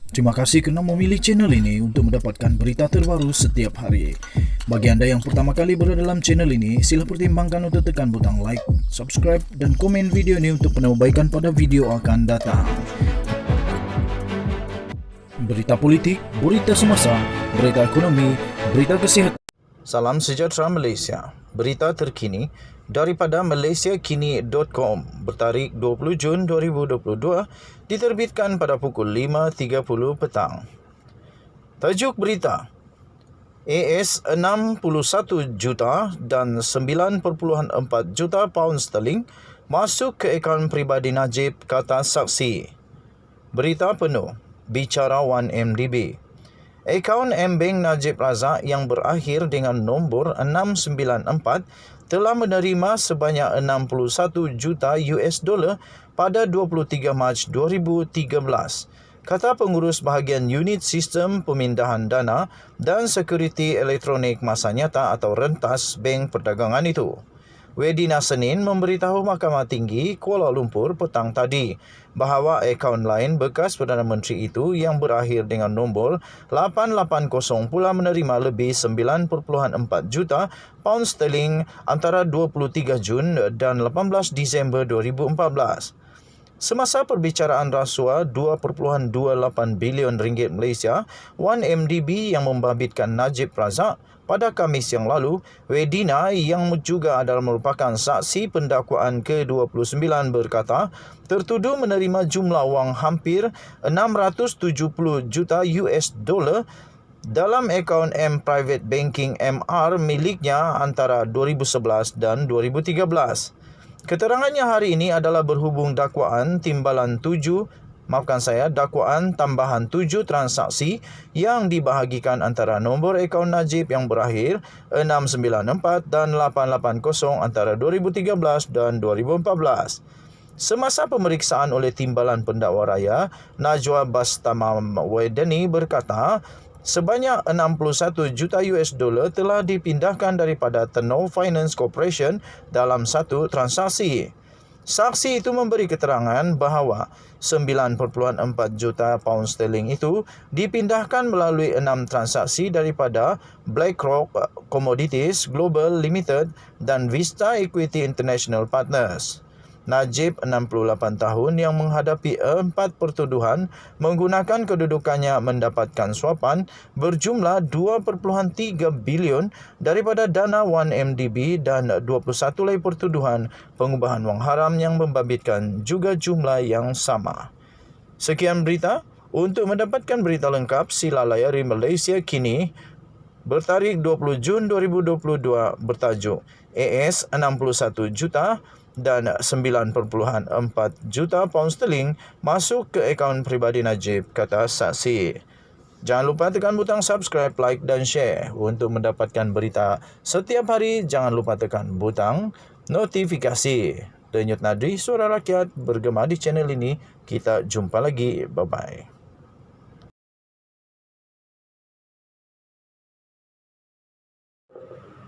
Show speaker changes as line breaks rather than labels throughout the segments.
Terima kasih kerana memilih channel ini untuk mendapatkan berita terbaru setiap hari. Bagi anda yang pertama kali berada dalam channel ini, sila pertimbangkan untuk tekan butang like, subscribe dan komen video ini untuk penambahbaikan pada video akan datang. Berita politik, berita semasa, berita ekonomi, berita kesihatan. Salam sejahtera Malaysia. Berita terkini daripada malaysiakini.com bertarikh 20 Jun 2022 diterbitkan pada pukul 5.30 petang. Tajuk berita: AS 61 juta dan 9.4 juta pound sterling masuk ke akaun peribadi Najib, kata saksi. Berita penuh bicara 1MDB. Akaun M-Bank Najib Razak yang berakhir dengan nombor 694 telah menerima sebanyak 61 juta US dollar pada 23 Mac 2013, kata pengurus bahagian Unit Sistem Pemindahan Dana dan Sekuriti Elektronik Masa Nyata atau Rentas Bank Perdagangan itu. Wedina Senin memberitahu Mahkamah Tinggi Kuala Lumpur petang tadi bahawa akaun lain bekas Perdana Menteri itu yang berakhir dengan nombor 880 pula menerima lebih 9.4 juta pound sterling antara 23 Jun dan 18 Disember 2014. Semasa perbicaraan rasuah 2.28 bilion ringgit Malaysia, 1MDB yang membabitkan Najib Razak pada Khamis yang lalu, Wedina yang juga adalah merupakan saksi pendakwaan ke-29 berkata, tertuduh menerima jumlah wang hampir 670 juta US dollar dalam akaun M Private Banking MR miliknya antara 2011 dan 2013. Keterangannya hari ini adalah berhubung dakwaan dakwaan tambahan 7 transaksi yang dibahagikan antara nombor akaun Najib yang berakhir 694 dan 880 antara 2013 dan 2014. Semasa pemeriksaan oleh Timbalan Pendakwa Raya, Najwa Bastamam Wedeni berkata, sebanyak 61 juta US dollar telah dipindahkan daripada Tenor Finance Corporation dalam satu transaksi. Saksi itu memberi keterangan bahawa 9.4 juta pound sterling itu dipindahkan melalui 6 transaksi daripada BlackRock Commodities Global Limited dan Vista Equity International Partners. Najib, 68 tahun, yang menghadapi 4 pertuduhan menggunakan kedudukannya mendapatkan suapan berjumlah 2.3 bilion daripada dana 1MDB dan 21 lagi pertuduhan pengubahan wang haram yang membabitkan juga jumlah yang sama. Sekian berita. Untuk mendapatkan berita lengkap, sila layari Malaysia Kini bertarikh 20 Jun 2022 bertajuk AS 61 juta dan 9.4 juta pound sterling masuk ke akaun peribadi Najib, kata saksi. Jangan lupa tekan butang subscribe, like dan share untuk mendapatkan berita setiap hari. Jangan lupa tekan butang notifikasi. Denyut Nadi, suara rakyat, bergema di channel ini. Kita jumpa lagi. Bye-bye.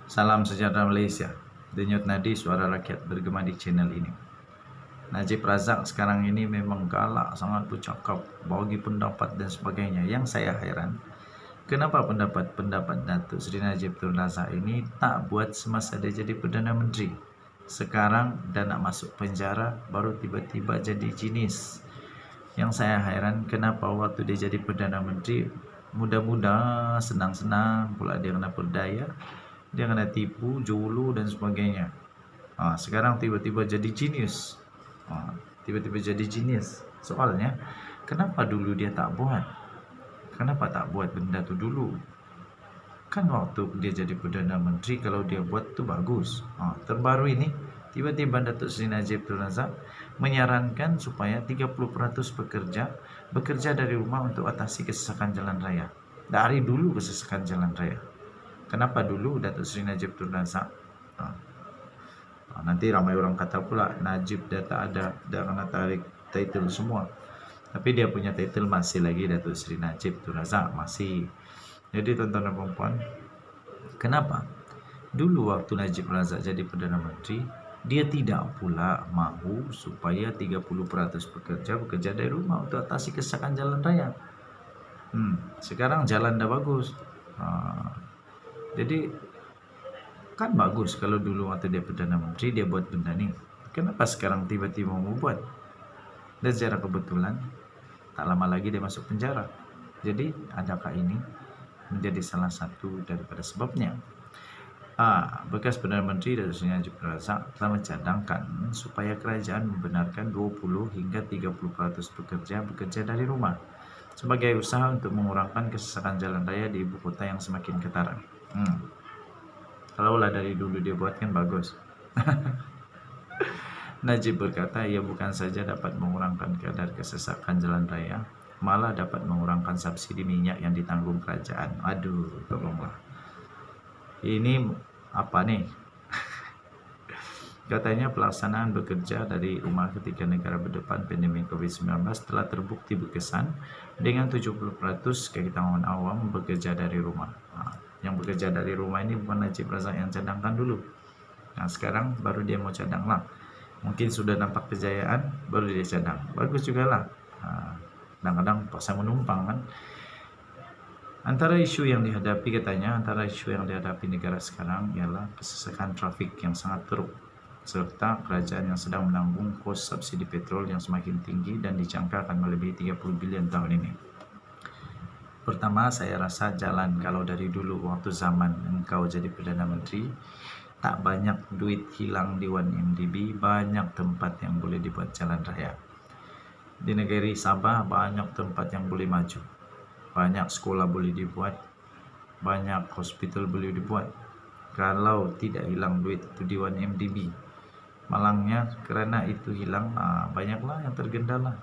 Salam sejahtera Malaysia. Denyut Nadi, suara rakyat, bergema di channel ini. Najib Razak sekarang ini memang galak, sangat bercakap, bagi pendapat dan sebagainya. Yang saya heran, kenapa pendapat Datuk Seri Najib Tun Razak ini tak buat semasa dia jadi Perdana Menteri. Sekarang dah nak masuk penjara, baru tiba-tiba jadi jinis. Yang saya heran, kenapa waktu dia jadi Perdana Menteri, mudah-mudah, senang-senang pula dia kena berdaya, dia kena tipu, julu dan sebagainya. Sekarang tiba-tiba jadi jenius. Soalnya, kenapa dulu dia tak buat? Kenapa tak buat benda tu dulu? Kan waktu dia jadi Perdana Menteri, kalau dia buat tu bagus. Terbaru ini, tiba-tiba Datuk Seri Najib Tun Razak menyarankan supaya 30% bekerja dari rumah untuk atasi kesesakan jalan raya. Dari dulu kesesakan jalan raya. Kenapa dulu Datuk Seri Najib Tun Razak? Nanti ramai orang kata pula Najib dah tak ada, dah kena tarik title semua. Tapi dia punya title masih lagi Datuk Seri Najib Tun Razak, masih. Jadi tuan-tuan dan puan-puan, kenapa dulu waktu Najib Razak jadi Perdana Menteri, dia tidak pula mahu supaya 30% bekerja dari rumah untuk atasi kesesakan jalan raya. Sekarang jalan dah bagus. Jadi kan bagus kalau dulu waktu dia Perdana Menteri dia buat benda ni. Kenapa sekarang tiba-tiba mau buat? Dan secara kebetulan tak lama lagi dia masuk penjara. Jadi adakah ini menjadi salah satu daripada sebabnya? Bekas Perdana Menteri Datuk Seri Najib Razak telah mencadangkan supaya kerajaan membenarkan 20 hingga 30% pekerja bekerja dari rumah sebagai usaha untuk mengurangkan kesesakan jalan raya di ibu kota yang semakin ketara. Kalaulah dari dulu dia buat kan bagus. Najib berkata ia bukan saja dapat mengurangkan kadar kesesakan jalan raya, malah dapat mengurangkan subsidi minyak yang ditanggung kerajaan. Aduh, tolonglah. Ini apa nih? Katanya pelaksanaan bekerja dari rumah ketika negara berdepan pandemi COVID-19 telah terbukti berkesan dengan 70% kalangan awam bekerja dari rumah. Yang bekerja dari rumah ini bukan Najib Razak yang cadangkan dulu. Sekarang baru dia mau cadang lah. Mungkin sudah nampak kejayaan, baru dia cadang. Bagus juga lah. Kadang-kadang paksa menumpang kan. Antara isu yang dihadapi negara sekarang ialah kesesakan trafik yang sangat teruk serta kerajaan yang sedang menanggung kos subsidi petrol yang semakin tinggi dan dijangka akan melebihi 30 bilion tahun ini. Pertama, saya rasa jalan kalau dari dulu waktu zaman engkau jadi Perdana Menteri, tak banyak duit hilang di 1MDB, banyak tempat yang boleh dibuat jalan raya. Di negeri Sabah banyak tempat yang boleh maju. Banyak sekolah boleh dibuat, banyak hospital boleh dibuat. Kalau tidak hilang duit itu di 1MDB, malangnya kerana itu hilang, banyaklah yang tergendala.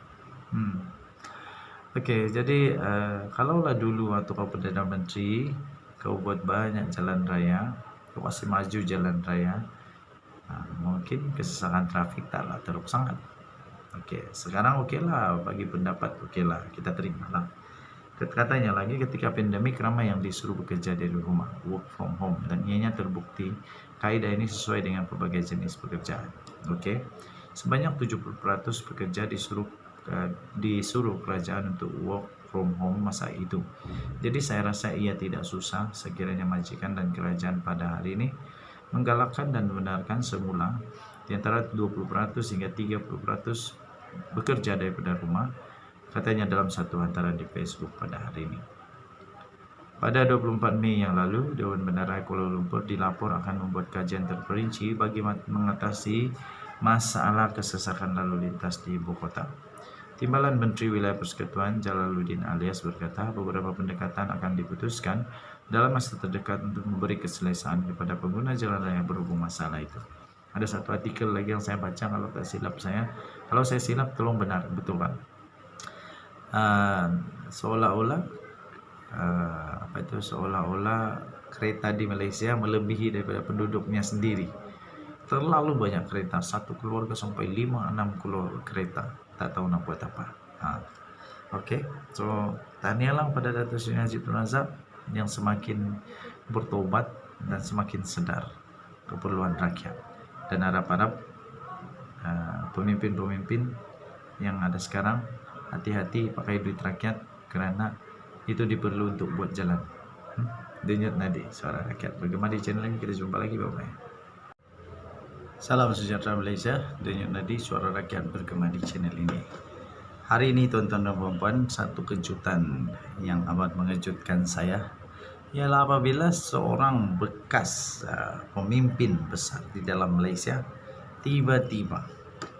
Okey, jadi kalaulah dulu waktu kau Perdana Menteri, kau buat banyak jalan raya, kau masih maju jalan raya, mungkin kesesakan trafik taklah teruk sangat. Okey, sekarang okeylah, bagi pendapat okeylah, kita terimalah. Katanya lagi ketika pandemik ramai yang disuruh bekerja dari rumah, work from home, dan ianya terbukti kaedah ini sesuai dengan pelbagai jenis pekerjaan. Okey. Sebanyak 70% pekerja disuruh kerajaan untuk work from home masa itu. Jadi saya rasa ia tidak susah sekiranya majikan dan kerajaan pada hari ini menggalakkan dan membenarkan semula di antara 20% hingga 30% bekerja daripada rumah. Katanya dalam satu hantaran di Facebook pada hari ini. Pada 24 Mei yang lalu, Dewan Bandaraya Kuala Lumpur dilapor akan membuat kajian terperinci bagi mengatasi masalah kesesakan lalu lintas di ibu kota. Timbalan Menteri Wilayah Persekutuan Jalaluddin Alias berkata beberapa pendekatan akan diputuskan dalam masa terdekat untuk memberi keselesaan kepada pengguna jalan raya berhubung masalah itu. Ada satu artikel lagi yang saya baca, kalau tak silap saya. Kalau saya silap, tolong betulkan. Seolah-olah kereta di Malaysia melebihi daripada penduduknya sendiri. Terlalu banyak kereta, satu keluarga sampai 5-6 keluarga kereta, tak tahu nak buat apa. Okey, so tahniahlah pada Datuk Seri Najib Razak yang semakin bertobat dan semakin sedar keperluan rakyat, dan harap-harap pemimpin-pemimpin yang ada sekarang hati-hati pakai duit rakyat kerana itu diperlu untuk buat jalan. Denyut nadi suara rakyat. Bergema di channel ini, kita jumpa lagi, bye-bye. Salam sejahtera Malaysia. Denyut nadi suara rakyat bergema di channel ini. Hari ini tuan-tuan dan puan-puan, satu kejutan yang amat mengejutkan saya ialah apabila seorang bekas pemimpin besar di dalam Malaysia tiba-tiba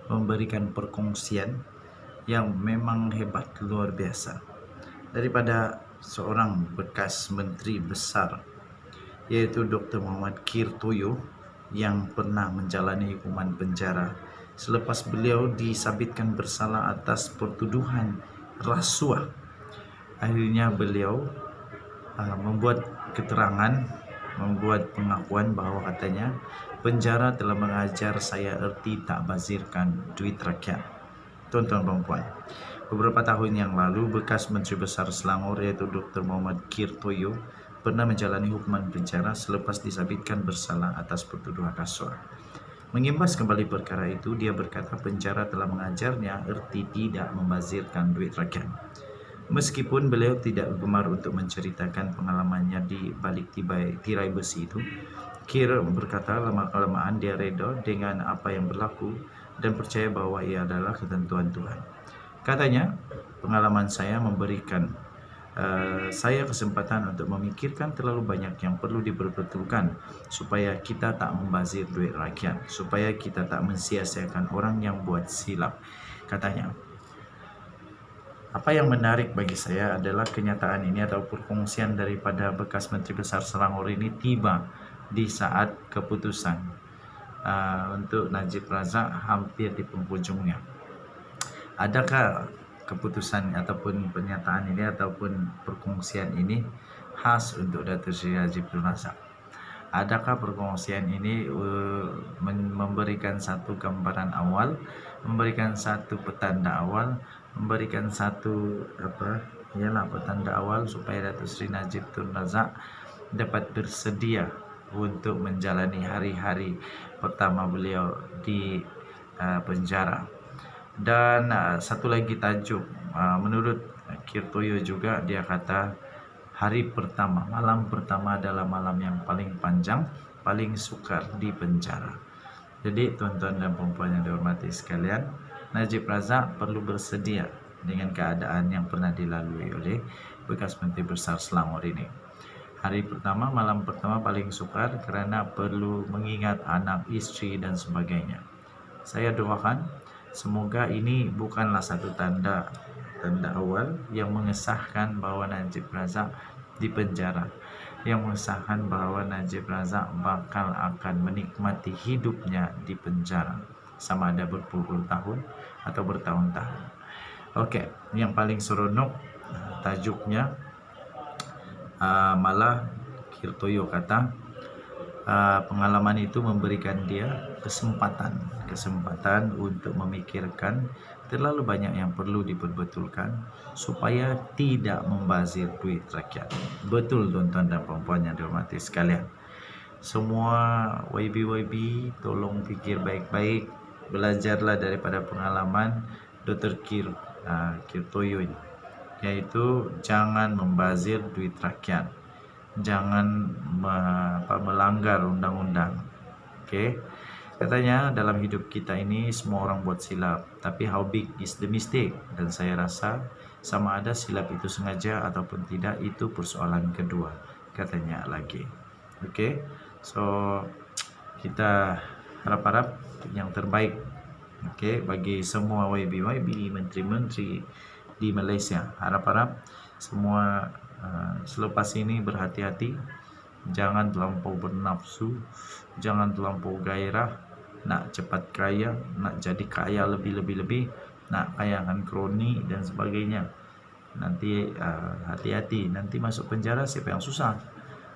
memberikan perkongsian yang memang hebat, luar biasa, daripada seorang bekas menteri besar, yaitu Dr. Muhammad Kir Toyo, yang pernah menjalani hukuman penjara selepas beliau disabitkan bersalah atas pertuduhan rasuah. Akhirnya beliau membuat keterangan, membuat pengakuan bahawa katanya penjara telah mengajar saya erti tak bazirkan duit rakyat. Tuan-tuan dan puan, beberapa tahun yang lalu bekas Menteri Besar Selangor yaitu Dr. Muhammad Kir Toyo pernah menjalani hukuman penjara selepas disabitkan bersalah atas pertuduhan rasuah. Mengimbas kembali perkara itu, dia berkata penjara telah mengajarnya erti tidak membazirkan duit rakyat. Meskipun beliau tidak gemar untuk menceritakan pengalamannya di balik tirai besi itu, Kir berkata lama-kelamaan dia reda dengan apa yang berlaku dan percaya bahwa ia adalah ketentuan Tuhan. Katanya, pengalaman saya memberikan saya kesempatan untuk memikirkan terlalu banyak yang perlu diperbetulkan supaya kita tak membazir duit rakyat, supaya kita tak mensia-siakan orang yang buat silap. Katanya, apa yang menarik bagi saya adalah kenyataan ini atau perkongsian daripada bekas Menteri Besar Selangor ini tiba di saat keputusan untuk Najib Razak hampir di penghujungnya. Adakah keputusan ataupun pernyataan ini ataupun perkongsian ini khas untuk Datuk Seri Najib Razak? Adakah perkongsian ini memberikan satu gambaran awal, memberikan satu petanda awal, memberikan satu petanda awal supaya Datuk Seri Najib Tun Razak dapat bersedia untuk menjalani hari-hari pertama beliau di penjara. Dan satu lagi tajuk, menurut Kir Toyo juga, dia kata hari pertama, malam pertama adalah malam yang paling panjang, paling sukar di penjara. Jadi tuan-tuan dan puan-puan yang dihormati sekalian, Najib Razak perlu bersedia dengan keadaan yang pernah dilalui oleh bekas Menteri Besar Selangor ini. Hari pertama, malam pertama paling sukar kerana perlu mengingat anak, isteri dan sebagainya. Saya doakan semoga ini bukanlah satu tanda awal yang mengesahkan bahawa Najib Razak dipenjara, yang mengesahkan bahawa Najib Razak bakal akan menikmati hidupnya di penjara, sama ada berpuluh-puluh tahun atau bertahun-tahun. Okey, yang paling seronok tajuknya malah Kir Toyo kata pengalaman itu memberikan dia kesempatan untuk memikirkan terlalu banyak yang perlu diperbetulkan supaya tidak membazir duit rakyat. Betul tuan-tuan dan puan-puan yang dihormati sekalian. Semua YB tolong fikir baik-baik, belajarlah daripada pengalaman Dr. Kir Toyo ini, iaitu jangan membazir duit rakyat, jangan melanggar undang-undang. Okey. Katanya dalam hidup kita ini semua orang buat silap, tapi how big is the mistake? Dan saya rasa sama ada silap itu sengaja ataupun tidak, itu persoalan kedua, katanya lagi. Okey. So kita harap-harap yang terbaik, okey, bagi semua YB, menteri-menteri di Malaysia. Harap-harap semua selepas ini berhati-hati, jangan terlampau bernafsu, jangan terlampau gairah, nak cepat kaya, nak jadi kaya lebih-lebih, nak kayakan kroni dan sebagainya. Nanti hati-hati, nanti masuk penjara siapa yang susah.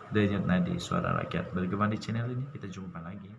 Denyut nadi suara rakyat bergema di channel ini, kita jumpa lagi.